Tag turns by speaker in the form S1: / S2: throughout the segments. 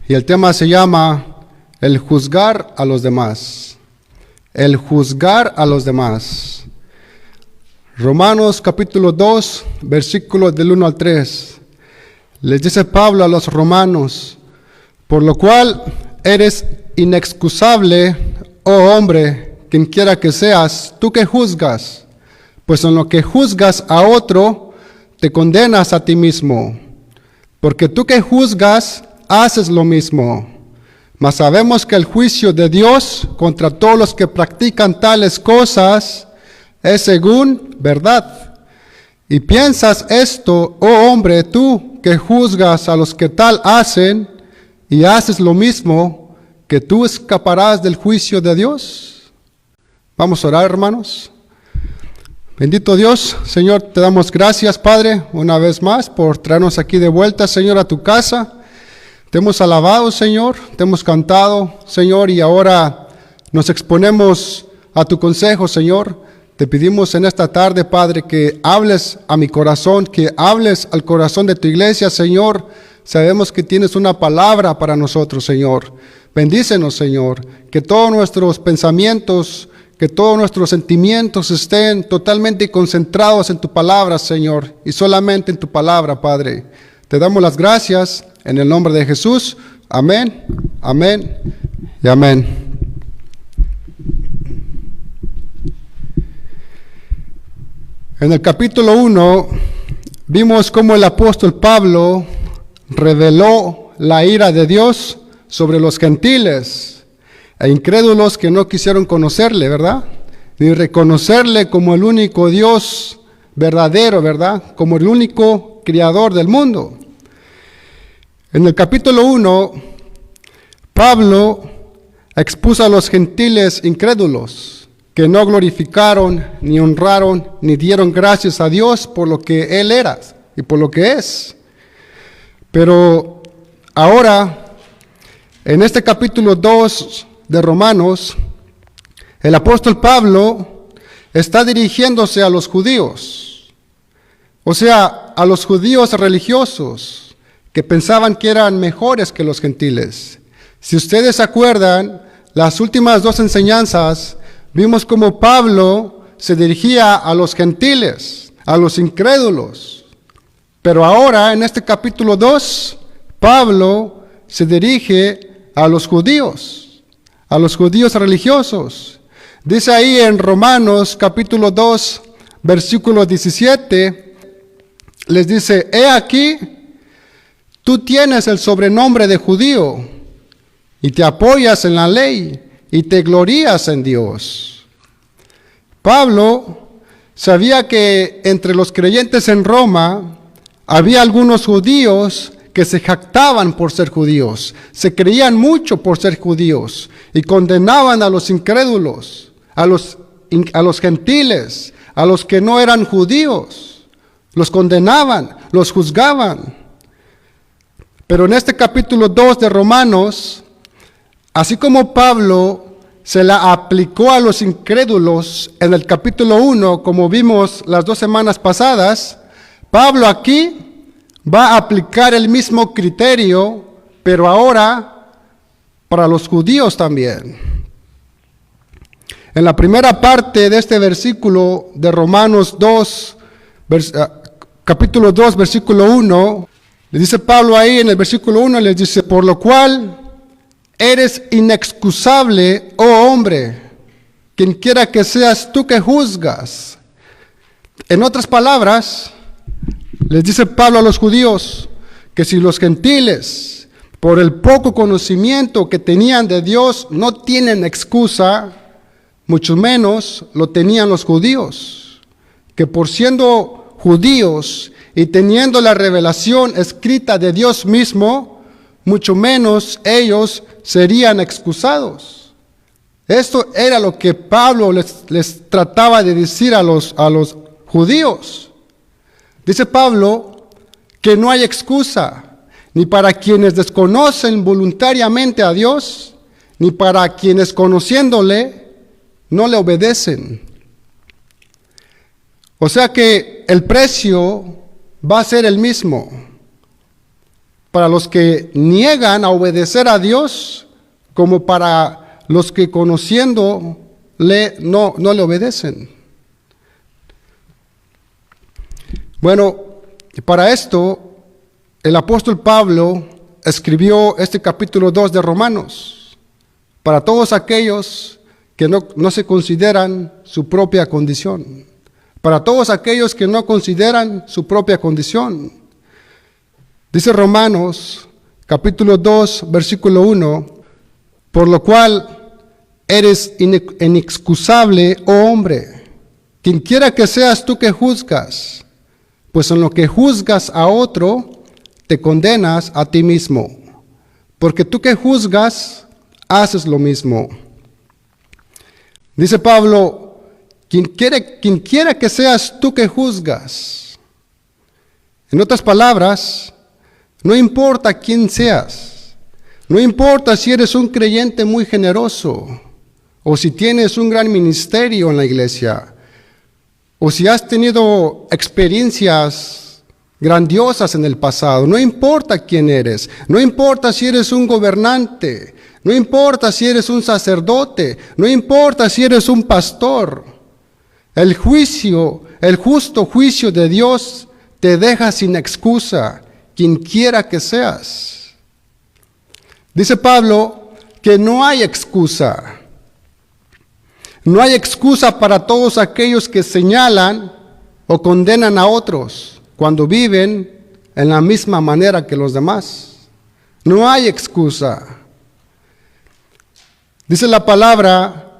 S1: Y el tema se llama el juzgar a los demás. El juzgar a los demás. Romanos capítulo 2, versículos del 1 al 3. Les dice Pablo a los romanos: por lo cual eres inexcusable, oh hombre, quien quiera que seas, tú que juzgas, pues en lo que juzgas a otro, te condenas a ti mismo. Porque tú que juzgas, haces lo mismo. Mas sabemos que el juicio de Dios contra todos los que practican tales cosas es según verdad. Y piensas esto, oh hombre, tú que juzgas a los que tal hacen y haces lo mismo, que tú escaparás del juicio de Dios. Vamos a orar, hermanos. Bendito Dios, Señor, te damos gracias, Padre, una vez más por traernos aquí de vuelta, Señor, a tu casa. Te hemos alabado, Señor, te hemos cantado, Señor, y ahora nos exponemos a tu consejo, Señor. Te pedimos en esta tarde, Padre, que hables a mi corazón, que hables al corazón de tu iglesia, Señor. Sabemos que tienes una palabra para nosotros, Señor. Bendícenos, Señor, que todos nuestros pensamientos, que todos nuestros sentimientos estén totalmente concentrados en tu palabra, Señor, y solamente en tu palabra, Padre. Te damos las gracias en el nombre de Jesús. Amén, amén y amén. En el capítulo 1 vimos cómo el apóstol Pablo reveló la ira de Dios sobre los gentiles e incrédulos que no quisieron conocerle, ¿verdad? Ni reconocerle como el único Dios verdadero, ¿verdad? Como el único creador del mundo. En el capítulo 1, Pablo expuso a los gentiles incrédulos que no glorificaron, ni honraron, ni dieron gracias a Dios por lo que Él era y por lo que es. Pero ahora, en este capítulo 2 de Romanos, el apóstol Pablo está dirigiéndose a los judíos, o sea, a los judíos religiosos que pensaban que eran mejores que los gentiles. Si ustedes se acuerdan, las últimas dos enseñanzas, vimos cómo Pablo se dirigía a los gentiles, a los incrédulos. Pero ahora, en este capítulo 2, Pablo se dirige a los judíos religiosos. Dice ahí en Romanos capítulo 2, versículo 17, les dice: he aquí, tú tienes el sobrenombre de judío, y te apoyas en la ley, y te glorías en Dios. Pablo sabía que entre los creyentes en Roma había algunos judíos que se jactaban por ser judíos, se creían mucho por ser judíos y condenaban a los incrédulos, a los gentiles, a los que no eran judíos. Los condenaban, los juzgaban. Pero en este capítulo 2 de Romanos, así como Pablo se la aplicó a los incrédulos en el capítulo 1, como vimos las 2 semanas pasadas, Pablo aquí va a aplicar el mismo criterio, pero ahora para los judíos también. En la primera parte de este versículo de Romanos 2, capítulo 2, versículo 1, le dice Pablo ahí en el versículo 1, les dice: por lo cual eres inexcusable, oh hombre, quien quiera que seas tú que juzgas. En otras palabras, les dice Pablo a los judíos que si los gentiles, por el poco conocimiento que tenían de Dios, no tienen excusa, mucho menos lo tenían los judíos, que por siendo judíos y teniendo la revelación escrita de Dios mismo, mucho menos ellos serían excusados. Esto era lo que Pablo les trataba de decir a los judíos. Dice Pablo que no hay excusa, ni para quienes desconocen voluntariamente a Dios, ni para quienes conociéndole no le obedecen. O sea que el precio va a ser el mismo. para los que niegan a obedecer a Dios, como para los que conociéndole no le obedecen. Bueno, para esto el apóstol Pablo escribió este capítulo 2 de Romanos, para todos aquellos que no se consideran su propia condición, para todos aquellos que no consideran su propia condición. Dice Romanos, capítulo 2, versículo 1, por lo cual eres inexcusable, oh hombre, quien quiera que seas tú que juzgas, pues en lo que juzgas a otro, te condenas a ti mismo, porque tú que juzgas, haces lo mismo. Dice Pablo, quien quiera que seas tú que juzgas. En otras palabras, no importa quién seas, no importa si eres un creyente muy generoso, o si tienes un gran ministerio en la iglesia, o si has tenido experiencias grandiosas en el pasado, no importa quién eres, no importa si eres un gobernante, no importa si eres un sacerdote, no importa si eres un pastor, el justo juicio de Dios te deja sin excusa, quien quiera que seas. Dice Pablo que no hay excusa. No hay excusa para todos aquellos que señalan o condenan a otros cuando viven en la misma manera que los demás. No hay excusa. Dice la palabra,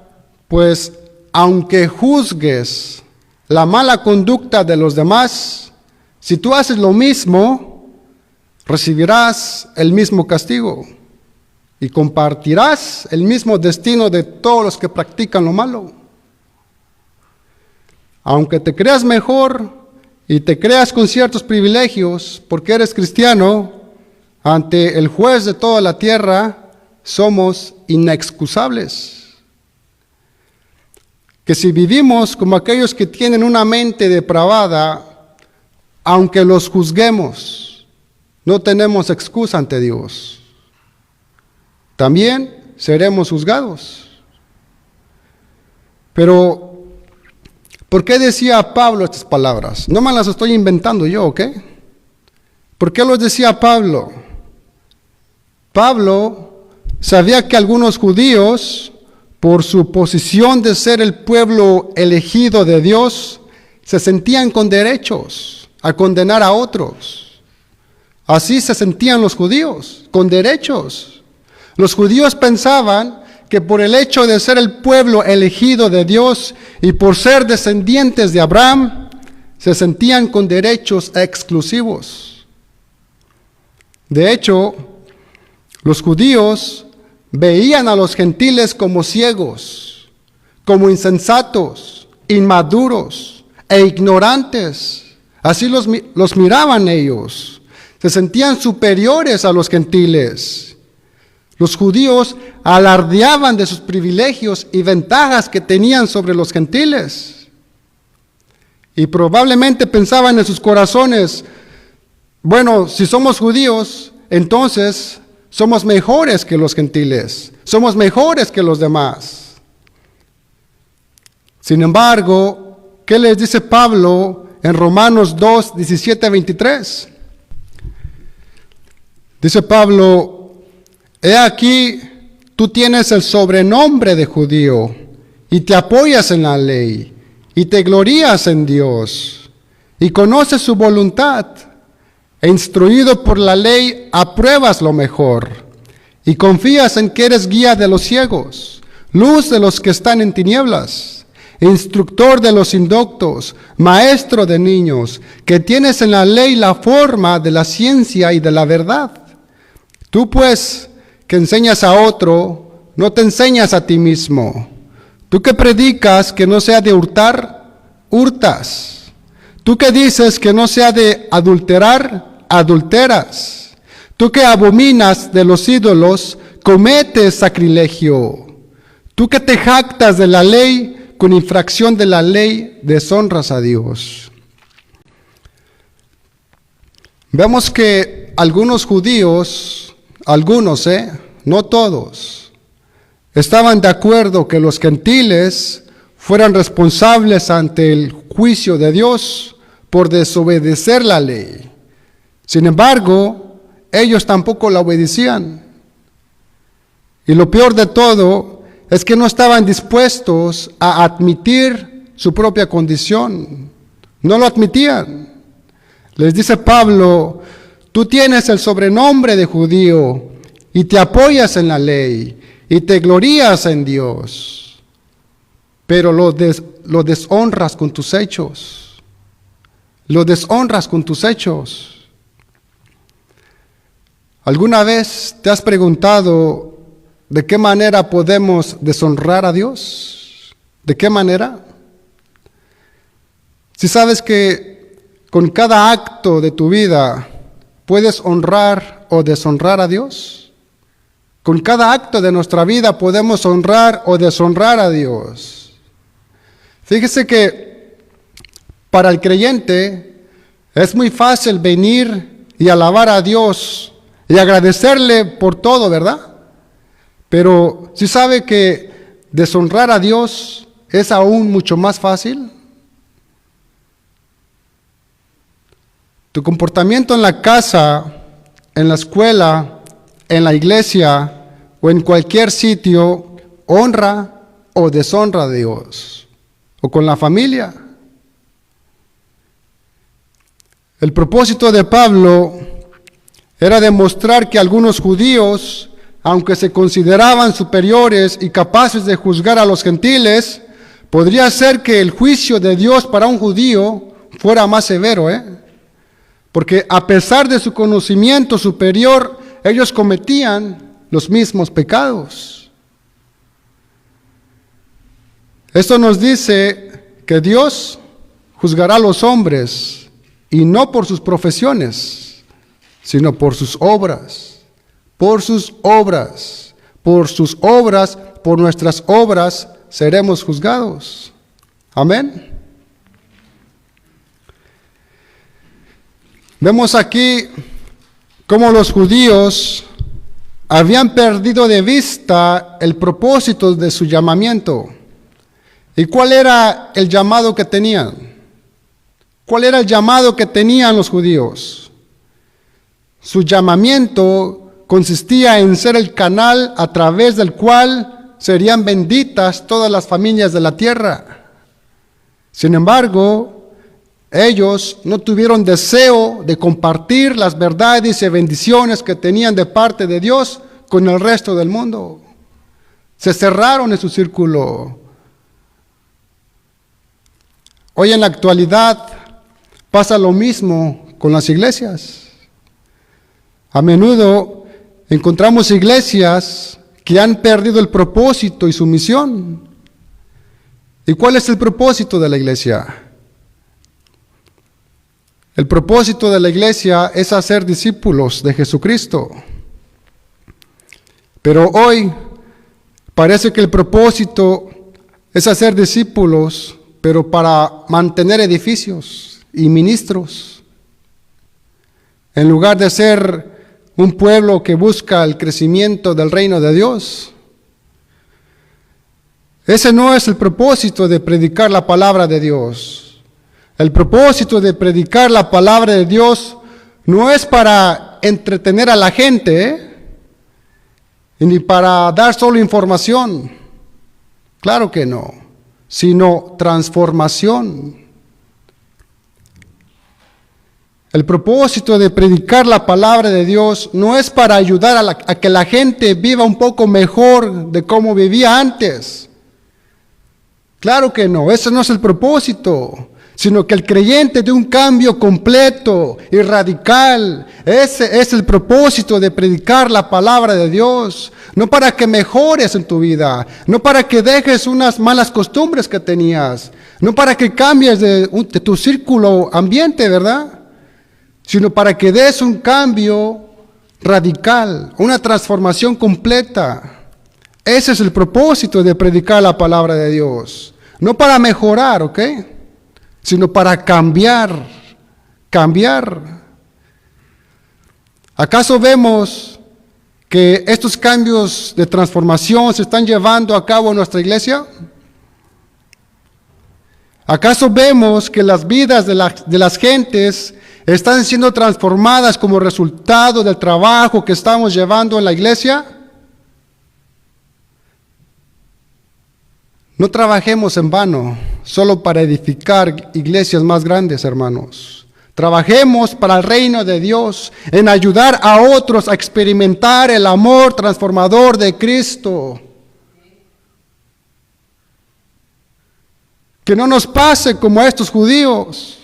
S1: pues aunque juzgues la mala conducta de los demás, si tú haces lo mismo, recibirás el mismo castigo y compartirás el mismo destino de todos los que practican lo malo. Aunque te creas mejor y te creas con ciertos privilegios porque eres cristiano, ante el juez de toda la tierra somos inexcusables. Que si vivimos como aquellos que tienen una mente depravada, aunque los juzguemos, no tenemos excusa ante Dios. También seremos juzgados. Pero ¿por qué decía Pablo estas palabras? No me las estoy inventando yo, ¿ok? ¿Por qué los decía Pablo? Pablo sabía que algunos judíos, por su posición de ser el pueblo elegido de Dios, se sentían con derechos a condenar a otros. Así se sentían los judíos, con derechos. Los judíos pensaban que por el hecho de ser el pueblo elegido de Dios y por ser descendientes de Abraham, se sentían con derechos exclusivos. De hecho, los judíos veían a los gentiles como ciegos, como insensatos, inmaduros e ignorantes. Así los miraban ellos. Se sentían superiores a los gentiles. Los judíos alardeaban de sus privilegios y ventajas que tenían sobre los gentiles. Y probablemente pensaban en sus corazones, bueno, si somos judíos, entonces somos mejores que los gentiles, somos mejores que los demás. Sin embargo, ¿qué les dice Pablo en Romanos 2, 17 a 23? Dice Pablo, he aquí, tú tienes el sobrenombre de judío y te apoyas en la ley y te glorías en Dios y conoces su voluntad e instruido por la ley apruebas lo mejor y confías en que eres guía de los ciegos, luz de los que están en tinieblas, instructor de los indoctos, maestro de niños, que tienes en la ley la forma de la ciencia y de la verdad. Tú pues, que enseñas a otro, no te enseñas a ti mismo. Tú que predicas que no sea de hurtar, hurtas. Tú que dices que no sea de adulterar, adulteras. Tú que abominas de los ídolos, cometes sacrilegio. Tú que te jactas de la ley, con infracción de la ley, deshonras a Dios. Vemos que algunos judíos, no todos, estaban de acuerdo que los gentiles fueran responsables ante el juicio de Dios por desobedecer la ley. Sin embargo, ellos tampoco la obedecían. Y lo peor de todo es que no estaban dispuestos a admitir su propia condición. No lo admitían. Les dice Pablo: tú tienes el sobrenombre de judío y te apoyas en la ley y te glorías en Dios, pero lo deshonras con tus hechos. Lo deshonras con tus hechos. ¿Alguna vez te has preguntado de qué manera podemos deshonrar a Dios? ¿De qué manera? Si sabes que con cada acto de tu vida puedes honrar o deshonrar a Dios. Con cada acto de nuestra vida podemos honrar o deshonrar a Dios. Fíjese que para el creyente es muy fácil venir y alabar a Dios y agradecerle por todo, ¿verdad? Pero ¿sí sabe que deshonrar a Dios es aún mucho más fácil? Tu comportamiento en la casa, en la escuela, en la iglesia o en cualquier sitio honra o deshonra a Dios, o con la familia. El propósito de Pablo era demostrar que algunos judíos, aunque se consideraban superiores y capaces de juzgar a los gentiles, podría ser que el juicio de Dios para un judío fuera más severo, porque a pesar de su conocimiento superior, ellos cometían los mismos pecados. Esto nos dice que Dios juzgará a los hombres, y no por sus profesiones, sino por sus obras. Por sus obras, por nuestras obras seremos juzgados. Amén. Vemos aquí cómo los judíos habían perdido de vista el propósito de su llamamiento. ¿Y cuál era el llamado que tenían? ¿Cuál era el llamado que tenían los judíos? Su llamamiento consistía en ser el canal a través del cual serían benditas todas las familias de la tierra. Sin embargo, ellos no tuvieron deseo de compartir las verdades y bendiciones que tenían de parte de Dios con el resto del mundo. Se cerraron en su círculo. Hoy en la actualidad pasa lo mismo con las iglesias. A menudo encontramos iglesias que han perdido el propósito y su misión. ¿Y cuál es el propósito de la iglesia? El propósito de la iglesia es hacer discípulos de Jesucristo. Pero hoy parece que el propósito es hacer discípulos, pero para mantener edificios y ministros. En lugar de ser un pueblo que busca el crecimiento del reino de Dios. Ese no es el propósito de predicar la palabra de Dios. El propósito de predicar la palabra de Dios no es para entretener a la gente, ni para dar solo información. Claro que no, sino transformación. El propósito de predicar la palabra de Dios no es para ayudar a que la gente viva un poco mejor de cómo vivía antes. Claro que no, ese no es el propósito, sino que el creyente dé un cambio completo y radical. Ese es el propósito de predicar la palabra de Dios, no para que mejores en tu vida, no para que dejes unas malas costumbres que tenías, no para que cambies de tu círculo ambiente, ¿verdad? Sino para que des un cambio radical, una transformación completa. Ese es el propósito de predicar la palabra de Dios, no para mejorar, ¿ok?, sino para cambiar. ¿Acaso vemos que estos cambios de transformación se están llevando a cabo en nuestra iglesia? ¿Acaso vemos que las vidas de las gentes están siendo transformadas como resultado del trabajo que estamos llevando en la iglesia? No trabajemos en vano, solo para edificar iglesias más grandes, hermanos. Trabajemos para el reino de Dios, en ayudar a otros a experimentar el amor transformador de Cristo. Que no nos pase como a estos judíos,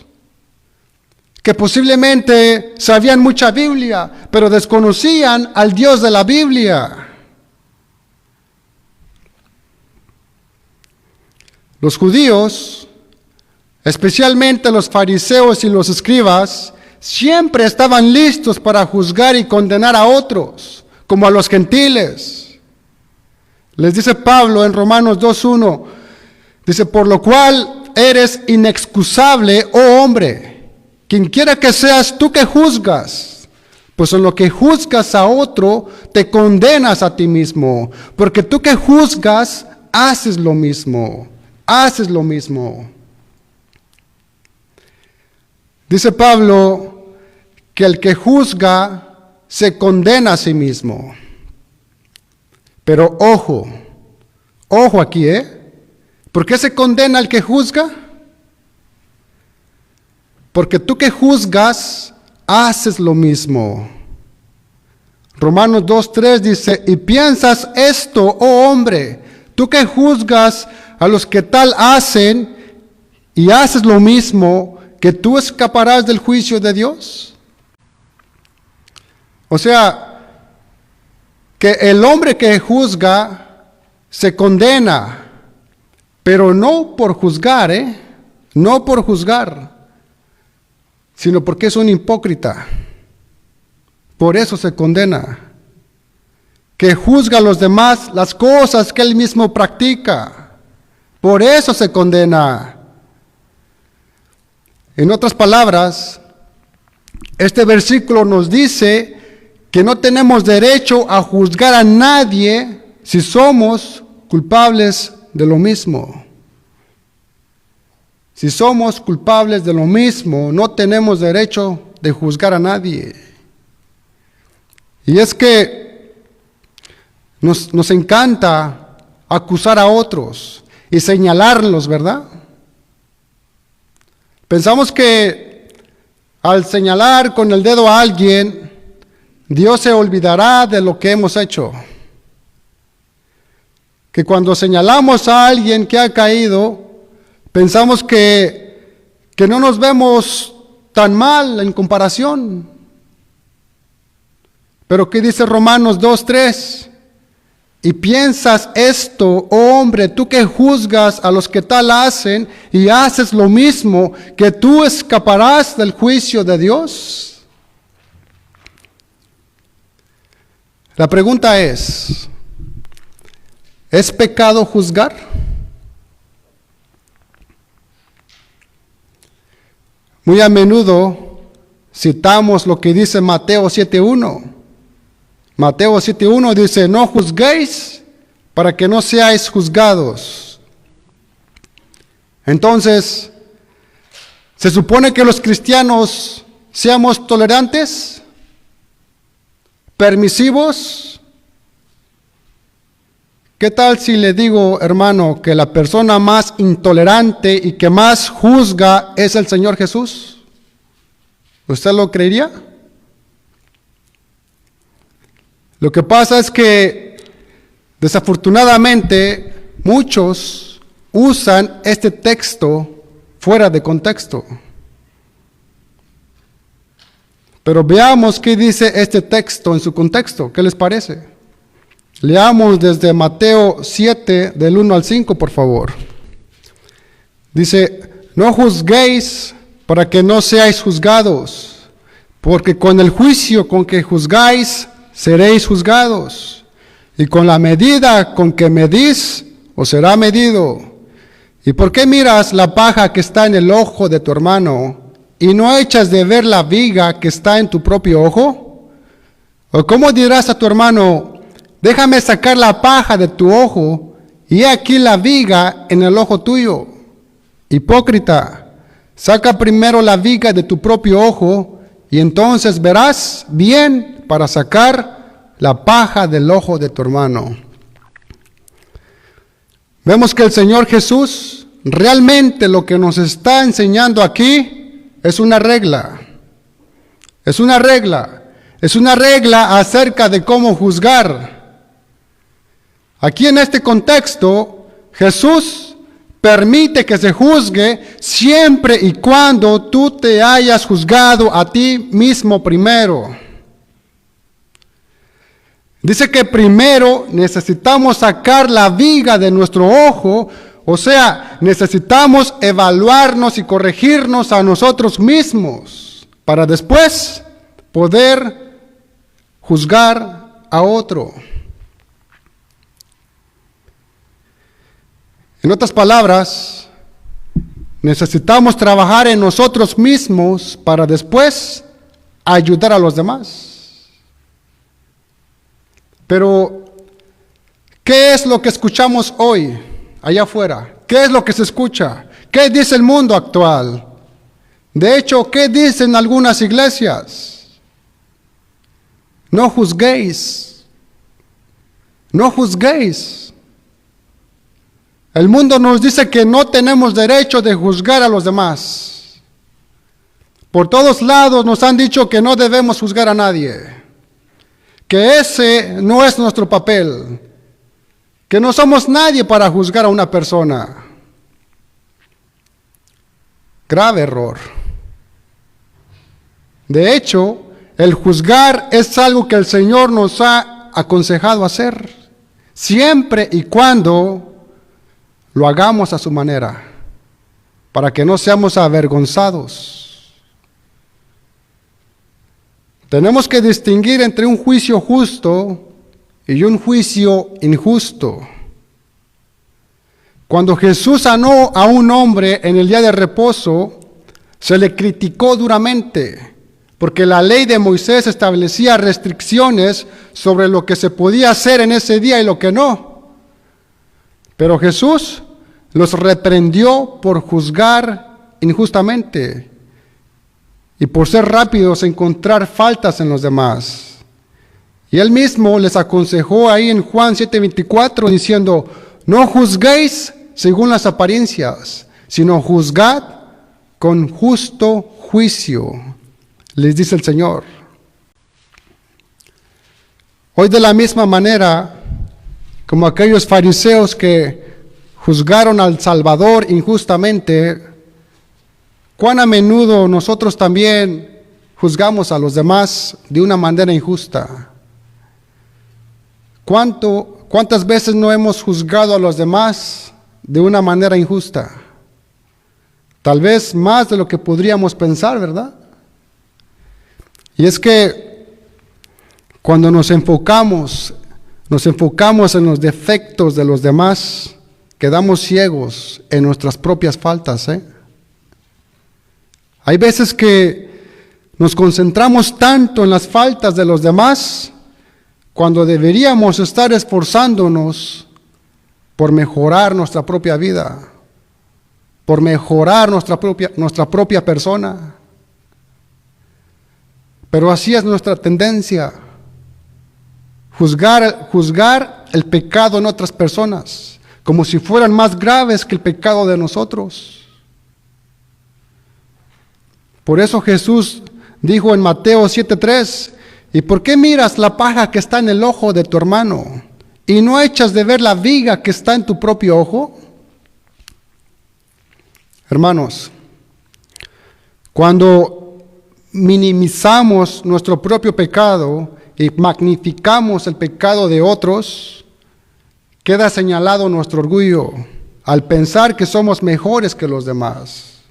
S1: que posiblemente sabían mucha Biblia, pero desconocían al Dios de la Biblia. Los judíos, especialmente los fariseos y los escribas, siempre estaban listos para juzgar y condenar a otros, como a los gentiles. Les dice Pablo en Romanos 2:1, dice, por lo cual eres inexcusable, oh hombre, quien quiera que seas tú que juzgas, pues en lo que juzgas a otro, te condenas a ti mismo, porque tú que juzgas, haces lo mismo. Haces lo mismo. Dice Pablo que el que juzga se condena a sí mismo. Pero ojo aquí, ¿por qué se condena al que juzga? Porque tú que juzgas, haces lo mismo. Romanos 2:3 dice, y piensas esto, oh hombre, tú que juzgas a los que tal hacen y haces lo mismo, que tú escaparás del juicio de Dios. O sea, que el hombre que juzga se condena, pero no por juzgar, no por juzgar, sino porque es un hipócrita. Por eso se condena. Que juzga a los demás las cosas que él mismo practica. Por eso se condena. En otras palabras, este versículo nos dice que no tenemos derecho a juzgar a nadie si somos culpables de lo mismo. Si somos culpables de lo mismo, no tenemos derecho de juzgar a nadie. Y es que nos encanta acusar a otros y señalarlos, ¿verdad? Pensamos que al señalar con el dedo a alguien, Dios se olvidará de lo que hemos hecho. Que cuando señalamos a alguien que ha caído, pensamos que no nos vemos tan mal en comparación. Pero ¿qué dice Romanos 2:3? Y piensas esto, oh hombre, tú que juzgas a los que tal hacen y haces lo mismo, que tú escaparás del juicio de Dios. La pregunta es pecado juzgar? Muy a menudo citamos lo que dice Mateo 7:1. Mateo 7:1 dice, no juzguéis para que no seáis juzgados. Entonces, ¿se supone que los cristianos seamos tolerantes? ¿Permisivos? ¿Qué tal si le digo, hermano, que la persona más intolerante y que más juzga es el Señor Jesús? ¿Usted lo creería? Lo que pasa es que, desafortunadamente, muchos usan este texto fuera de contexto. Pero veamos qué dice este texto en su contexto. ¿Qué les parece? Leamos desde Mateo 7, del 1 al 5, por favor. Dice, no juzguéis para que no seáis juzgados, porque con el juicio con que juzgáis, seréis juzgados, y con la medida con que medís, os será medido. ¿Y por qué miras la paja que está en el ojo de tu hermano, y no echas de ver la viga que está en tu propio ojo? ¿O cómo dirás a tu hermano, déjame sacar la paja de tu ojo y he aquí la viga en el ojo tuyo? Hipócrita, saca primero la viga de tu propio ojo y entonces verás bien para sacar la paja del ojo de tu hermano. Vemos que el Señor Jesús realmente lo que nos está enseñando aquí es una regla. Es una regla. Es una regla acerca de cómo juzgar. Aquí en este contexto, Jesús permite que se juzgue siempre y cuando tú te hayas juzgado a ti mismo primero. Dice que primero necesitamos sacar la viga de nuestro ojo, o sea, necesitamos evaluarnos y corregirnos a nosotros mismos para después poder juzgar a otro. En otras palabras, necesitamos trabajar en nosotros mismos para después ayudar a los demás. Pero, ¿qué es lo que escuchamos hoy allá afuera? ¿Qué es lo que se escucha? ¿Qué dice el mundo actual? De hecho, ¿qué dicen algunas iglesias? No juzguéis. No juzguéis. El mundo nos dice que no tenemos derecho de juzgar a los demás. Por todos lados nos han dicho que no debemos juzgar a nadie. Que ese no es nuestro papel. Que no somos nadie para juzgar a una persona. Grave error. De hecho, el juzgar es algo que el Señor nos ha aconsejado hacer, siempre y cuando lo hagamos a su manera, para que no seamos avergonzados. Tenemos que distinguir entre un juicio justo y un juicio injusto. Cuando Jesús sanó a un hombre en el día de reposo, se le criticó duramente, porque la ley de Moisés establecía restricciones sobre lo que se podía hacer en ese día y lo que no. Pero Jesús los reprendió por juzgar injustamente y por ser rápidos a encontrar faltas en los demás. Y él mismo les aconsejó ahí en Juan 7:24 diciendo, no juzguéis según las apariencias, sino juzgad con justo juicio, les dice el Señor. Hoy de la misma manera, como aquellos fariseos que juzgaron al Salvador injustamente, cuán a menudo nosotros también juzgamos a los demás de una manera injusta. ¿Cuántas veces no hemos juzgado a los demás de una manera injusta? Tal vez más de lo que podríamos pensar, ¿verdad? Y es que cuando nos enfocamos en los defectos de los demás, quedamos ciegos en nuestras propias faltas, Hay veces que nos concentramos tanto en las faltas de los demás, cuando deberíamos estar esforzándonos por mejorar nuestra propia vida, por mejorar nuestra propia persona. Pero así es nuestra tendencia, juzgar el pecado en otras personas, como si fueran más graves que el pecado de nosotros. Por eso Jesús dijo en Mateo 7:3, ¿y por qué miras la paja que está en el ojo de tu hermano y no echas de ver la viga que está en tu propio ojo? Hermanos, cuando minimizamos nuestro propio pecado y magnificamos el pecado de otros, queda señalado nuestro orgullo al pensar que somos mejores que los demás.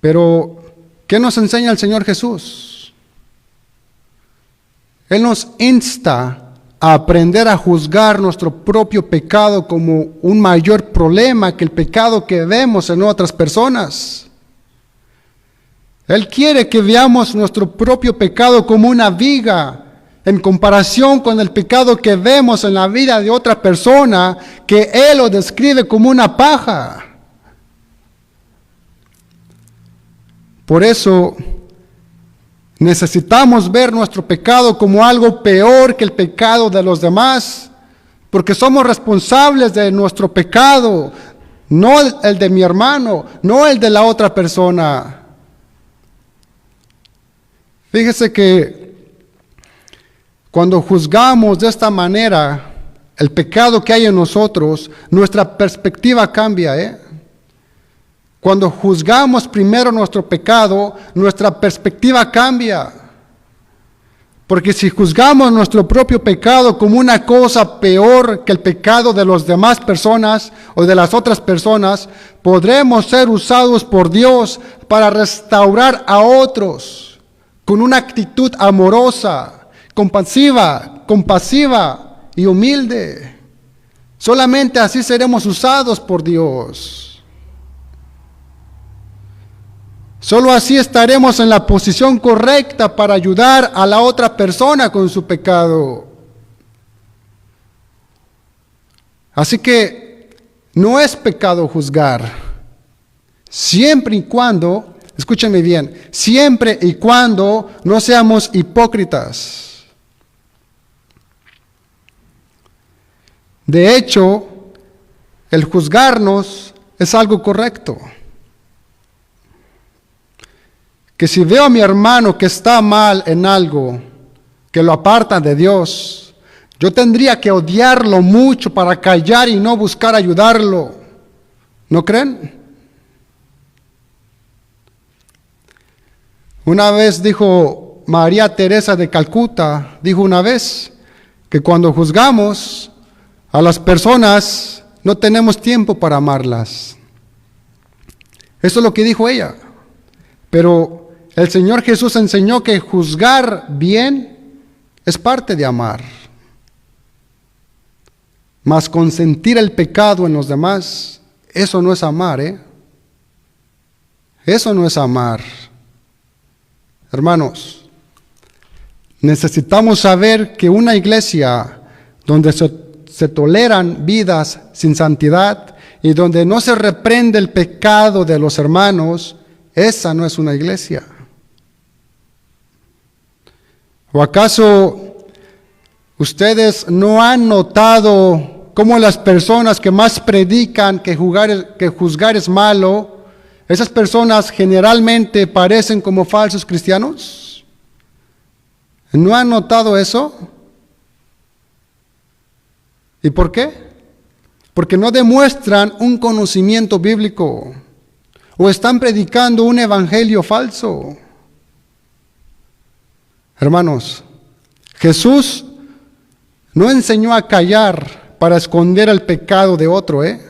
S1: Pero, ¿qué nos enseña el Señor Jesús? Él nos insta a aprender a juzgar nuestro propio pecado como un mayor problema que el pecado que vemos en otras personas. Él quiere que veamos nuestro propio pecado como una viga en comparación con el pecado que vemos en la vida de otra persona, que Él lo describe como una paja. Por eso necesitamos ver nuestro pecado como algo peor que el pecado de los demás, porque somos responsables de nuestro pecado, no el de mi hermano, no el de la otra persona. Fíjese que cuando juzgamos de esta manera el pecado que hay en nosotros, nuestra perspectiva cambia, Cuando juzgamos primero nuestro pecado, nuestra perspectiva cambia. Porque si juzgamos nuestro propio pecado como una cosa peor que el pecado de las demás personas o de las otras personas, podremos ser usados por Dios para restaurar a otros con una actitud amorosa, compasiva y humilde. Solamente así seremos usados por Dios. Solo así estaremos en la posición correcta para ayudar a la otra persona con su pecado. Así que no es pecado juzgar, siempre y cuando, escúchenme bien, siempre y cuando no seamos hipócritas. De hecho, el juzgarnos es algo correcto. Que si veo a mi hermano que está mal en algo, que lo aparta de Dios, yo tendría que odiarlo mucho para callar y no buscar ayudarlo. ¿No creen? Una vez dijo María Teresa de Calcuta, dijo una vez que cuando juzgamos a las personas no tenemos tiempo para amarlas. Eso es lo que dijo ella. Pero el Señor Jesús enseñó que juzgar bien es parte de amar. Mas consentir el pecado en los demás, eso no es amar, Eso no es amar. Hermanos, necesitamos saber que una iglesia donde se toleran vidas sin santidad y donde no se reprende el pecado de los hermanos, esa no es una iglesia. ¿O acaso ustedes no han notado cómo las personas que más predican que juzgar es malo, esas personas generalmente parecen como falsos cristianos? ¿No han notado eso? ¿Y por qué? Porque no demuestran un conocimiento bíblico o están predicando un evangelio falso. Hermanos, Jesús no enseñó a callar para esconder el pecado de otro, Él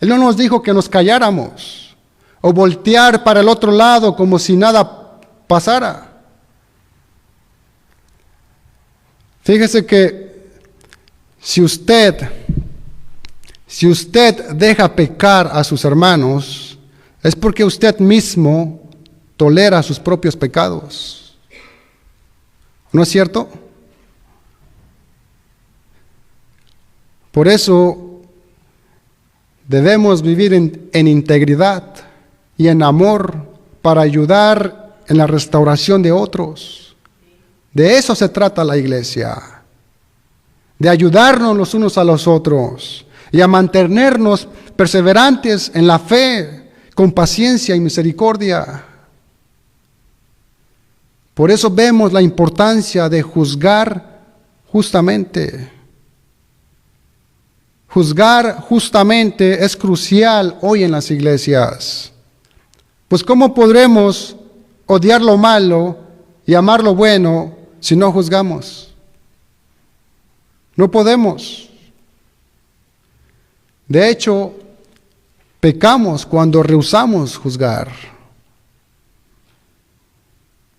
S1: no nos dijo que nos calláramos o voltear para el otro lado como si nada pasara. Fíjese que si usted deja pecar a sus hermanos, es porque usted mismo tolera sus propios pecados. ¿No es cierto? Por eso debemos vivir en integridad y en amor para ayudar en la restauración de otros. De eso se trata la iglesia, de ayudarnos los unos a los otros y a mantenernos perseverantes en la fe, con paciencia y misericordia. Por eso vemos la importancia de juzgar justamente. Juzgar justamente es crucial hoy en las iglesias. Pues ¿cómo podremos odiar lo malo y amar lo bueno si no juzgamos? No podemos. De hecho, pecamos cuando rehusamos juzgar.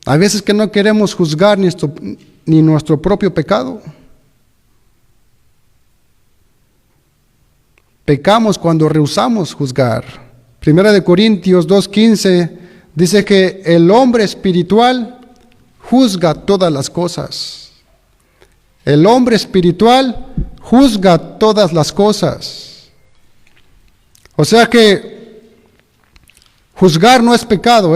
S1: Hay veces que no queremos juzgar ni nuestro propio pecado. Pecamos cuando rehusamos juzgar. 1 Corintios 2:15 Dice que el hombre espiritual juzga todas las cosas. El hombre espiritual juzga todas las cosas. O sea que juzgar no es pecado,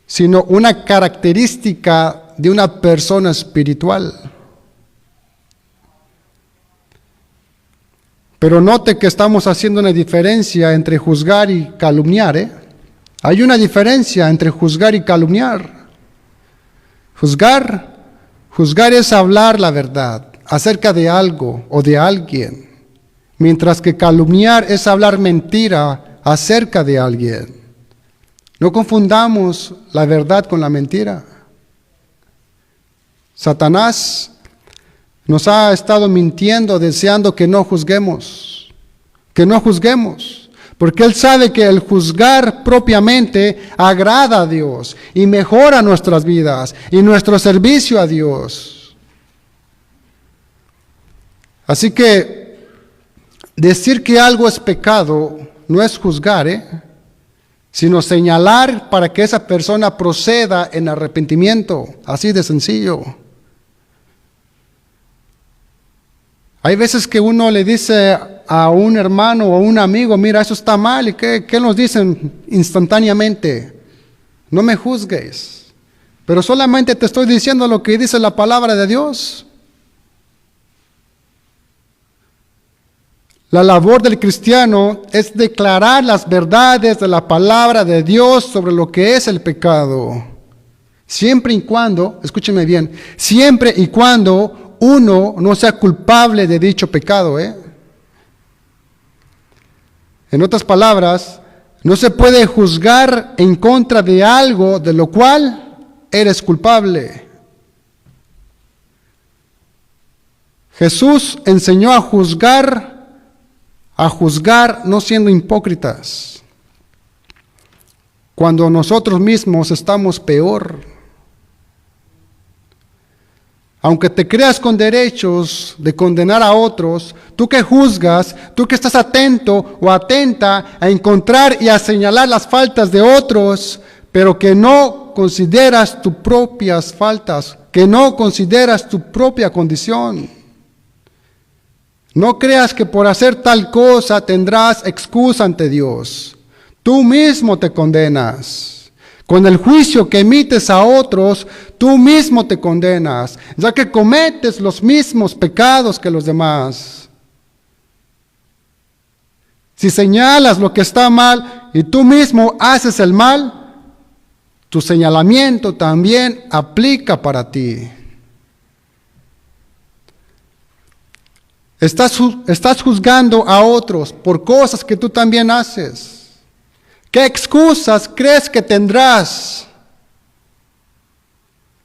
S1: sino una característica de una persona espiritual. Pero note que estamos haciendo una diferencia entre juzgar y calumniar. Hay una diferencia entre juzgar y calumniar. Juzgar es hablar la verdad acerca de algo o de alguien, mientras que calumniar es hablar mentira acerca de alguien. No confundamos la verdad con la mentira. Satanás nos ha estado mintiendo, deseando que no juzguemos, porque él sabe que el juzgar propiamente agrada a Dios y mejora nuestras vidas y nuestro servicio a Dios. Así que decir que algo es pecado no es juzgar, sino señalar para que esa persona proceda en arrepentimiento, así de sencillo. Hay veces que uno le dice a un hermano o a un amigo, mira, eso está mal, ¿y qué nos dicen instantáneamente? No me juzgues, pero solamente te estoy diciendo lo que dice la palabra de Dios. La labor del cristiano es declarar las verdades de la palabra de Dios sobre lo que es el pecado. Siempre y cuando, escúcheme bien, siempre y cuando uno no sea culpable de dicho pecado. En otras palabras, no se puede juzgar en contra de algo de lo cual eres culpable. Jesús enseñó a juzgar no siendo hipócritas, cuando nosotros mismos estamos peor. Aunque te creas con derechos de condenar a otros, tú que juzgas, tú que estás atento o atenta a encontrar y a señalar las faltas de otros, pero que no consideras tus propias faltas, que no consideras tu propia condición. No creas que por hacer tal cosa tendrás excusa ante Dios. Tú mismo te condenas. Con el juicio que emites a otros, tú mismo te condenas, ya que cometes los mismos pecados que los demás. Si señalas lo que está mal y tú mismo haces el mal, tu señalamiento también aplica para ti. Estás juzgando a otros por cosas que tú también haces. ¿Qué excusas crees que tendrás?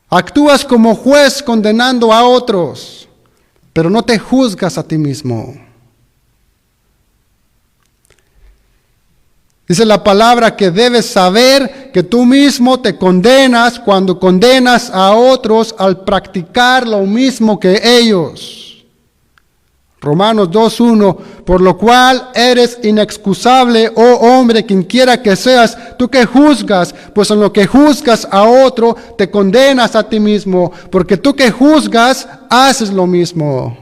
S1: Actúas como juez condenando a otros, pero no te juzgas a ti mismo. Dice la palabra que debes saber que tú mismo te condenas cuando condenas a otros al practicar lo mismo que ellos. Romanos 2:1, por lo cual eres inexcusable, oh hombre, quien quiera que seas, tú que juzgas, pues en lo que juzgas a otro, te condenas a ti mismo, porque tú que juzgas, haces lo mismo.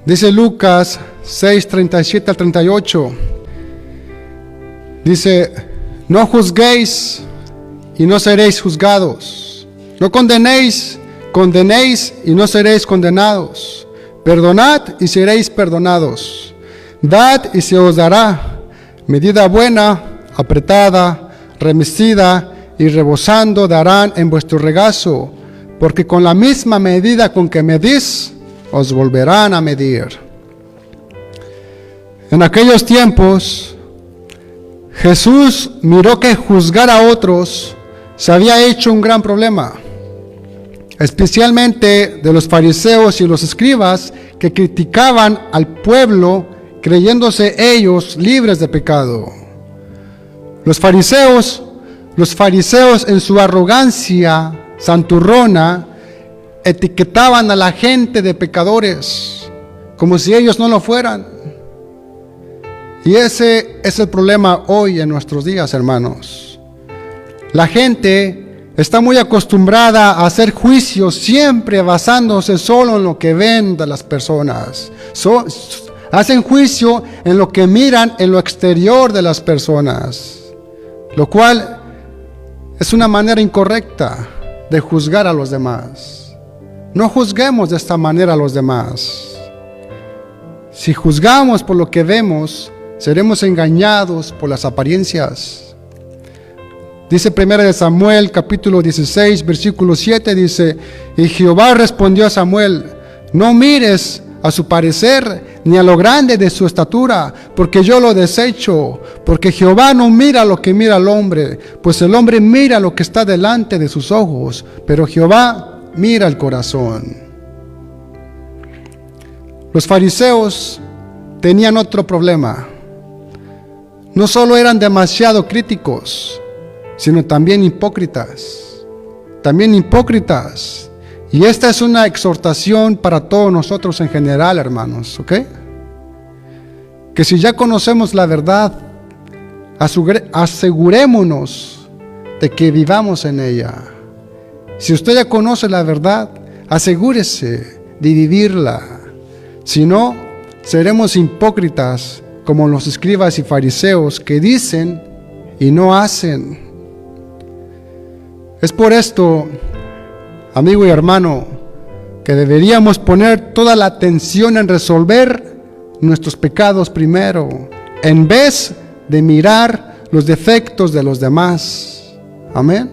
S1: Dice Lucas 6:37 al 38, dice, no juzguéis y no seréis juzgados. No condenéis y no seréis condenados. Perdonad y seréis perdonados. Dad y se os dará. Medida buena, apretada, remecida y rebosando darán en vuestro regazo, porque con la misma medida con que medís, os volverán a medir. En aquellos tiempos, Jesús miró que juzgar a otros se había hecho un gran problema, especialmente de los fariseos y los escribas que criticaban al pueblo creyéndose ellos libres de pecado. Los fariseos en su arrogancia santurrona etiquetaban a la gente de pecadores, como si ellos no lo fueran. Y ese es el problema hoy en nuestros días, hermanos. La gente está muy acostumbrada a hacer juicios siempre basándose solo en lo que ven de las personas. Hacen juicio en lo que miran en lo exterior de las personas, lo cual es una manera incorrecta de juzgar a los demás. No juzguemos de esta manera a los demás. Si juzgamos por lo que vemos, seremos engañados por las apariencias. Dice 1 Samuel capítulo 16 versículo 7, dice: y Jehová respondió a Samuel: no mires a su parecer ni a lo grande de su estatura, porque yo lo desecho. Porque Jehová no mira lo que mira el hombre, pues el hombre mira lo que está delante de sus ojos, pero Jehová mira el corazón. Los fariseos tenían otro problema. No solo eran demasiado críticos, sino también hipócritas. Y esta es una exhortación para todos nosotros en general, hermanos, ¿ok? Que si ya conocemos la verdad, asegurémonos de que vivamos en ella. Si usted ya conoce la verdad, asegúrese de vivirla. Si no, seremos hipócritas como los escribas y fariseos que dicen y no hacen. Es por esto, amigo y hermano, que deberíamos poner toda la atención en resolver nuestros pecados primero, en vez de mirar los defectos de los demás. Amén.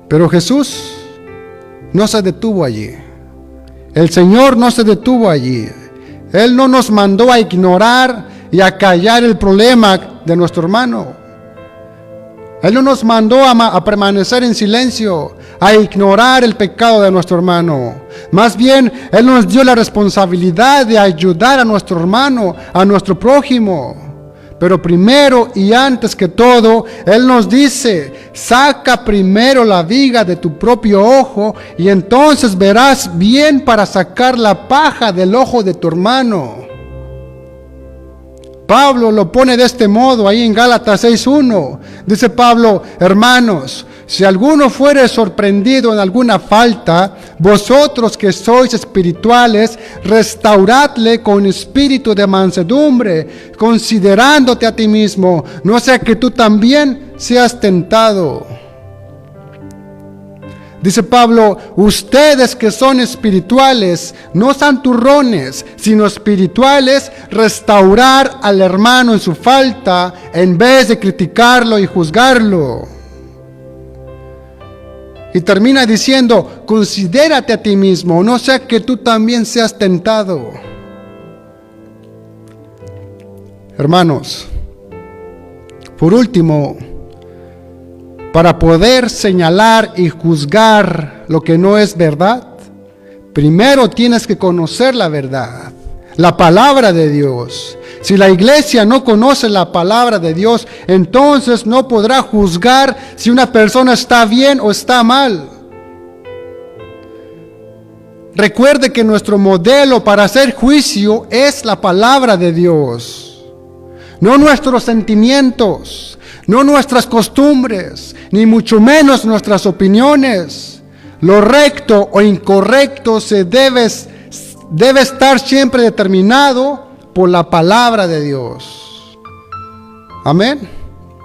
S1: Pero Jesús no se detuvo allí. El Señor no se detuvo allí. Él no nos mandó a ignorar y a callar el problema de nuestro hermano. Él no nos mandó a permanecer en silencio, a ignorar el pecado de nuestro hermano. Más bien, Él nos dio la responsabilidad de ayudar a nuestro hermano, a nuestro prójimo. Pero primero y antes que todo, Él nos dice: saca primero la viga de tu propio ojo y entonces verás bien para sacar la paja del ojo de tu hermano. Pablo lo pone de este modo ahí en Gálatas 6:1. Dice Pablo: hermanos, si alguno fuere sorprendido en alguna falta, vosotros que sois espirituales, restauradle con espíritu de mansedumbre, considerándote a ti mismo, no sea que tú también seas tentado. Dice Pablo: ustedes que son espirituales, no santurrones, sino espirituales, restaurar al hermano en su falta, en vez de criticarlo y juzgarlo. Y termina diciendo: considérate a ti mismo, no sea que tú también seas tentado. Hermanos, por último, para poder señalar y juzgar lo que no es verdad, primero tienes que conocer la verdad, la palabra de Dios. Si la iglesia no conoce la palabra de Dios, entonces no podrá juzgar si una persona está bien o está mal. Recuerde que nuestro modelo para hacer juicio es la palabra de Dios, no nuestros sentimientos, no nuestras costumbres, ni mucho menos nuestras opiniones. Lo recto o incorrecto debe estar siempre determinado por la palabra de Dios. Amén.